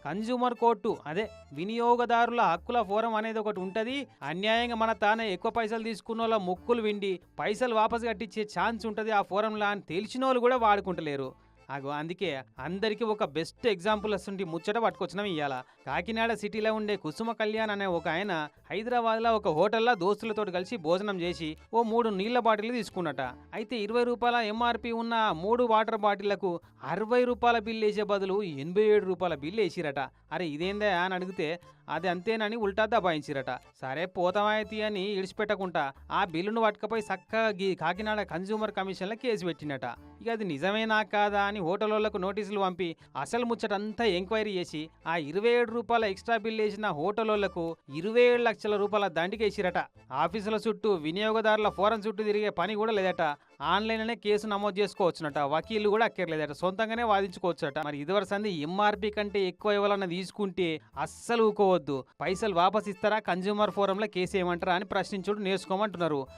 Consumer court అదే వినియోగదారుల హక్కుల ఫోరం అనేది ఒకటి ఉంటది. అన్యాయంగా మన తానే ఎక్కువ పైసలు తీసుకున్న వాళ్ళ ముక్కులు విండి పైసలు వాపసు కట్టించే ఛాన్స్ ఉంటది ఆ ఫోరంలా అని తెలిసిన వాళ్ళు కూడా వాడుకుంటలేరు. అందుకే అందరికీ ఒక బెస్ట్ ఎగ్జాంపుల్ వస్తుంటే ముచ్చట పట్టుకొచ్చినాం ఇవాళ. కాకినాడ సిటీలో ఉండే కుసుమ కళ్యాణ్ అనే ఒక ఆయన హైదరాబాద్లో ఒక హోటల్లో దోస్తులతో కలిసి భోజనం చేసి ఓ 3 నీళ్ల బాటిల్ తీసుకున్నట. అయితే 20 రూపాయల ఎంఆర్పి ఉన్న 3 వాటర్ బాటిళ్లకు 60 రూపాయల బిల్లు వేసే బదులు 87 రూపాయల బిల్లు వేసిరట. అరే ఇదేందా అని అడిగితే అది అంతేనని ఉల్టా దబాయించిరట. సరే పోతామాయితీ అని ఇడిచిపెట్టకుండా ఆ బిల్లును పట్టుకపోయి చక్కగా కాకినాడ కన్జ్యూమర్ కమిషన్లో కేసు పెట్టినట. ఇక అది నిజమేనా కాదా అని హోటళ్లకు నోటీసులు పంపి అసలు ముచ్చటంతా ఎంక్వైరీ చేసి ఆ 27 రూపాయల ఎక్స్ట్రా బిల్ వేసిన హోటళ్లకు 27 లక్షల రూపాయల దండికేసిరట. ఆఫీసుల చుట్టూ వినియోగదారుల ఫోరం చుట్టూ తిరిగే పని కూడా లేదట. ఆన్లైన్లోనే కేసు నమోదు చేసుకోవచ్చునట. వకీలు కూడా అక్కర్లేదట, సొంతంగానే వాదించుకోవచ్చట. మరి ఇదివరకు సంది ఎంఆర్పి కంటే ఎక్కువ ఎవరన్నా తీసుకుంటే అస్సలు ఊకోవద్దు. పైసలు వాపస్ ఇస్తారా, కన్జ్యూమర్ ఫోరంలో కేసు ఏమంటారా అని ప్రశ్నించుడు నేర్చుకోమంటున్నారు.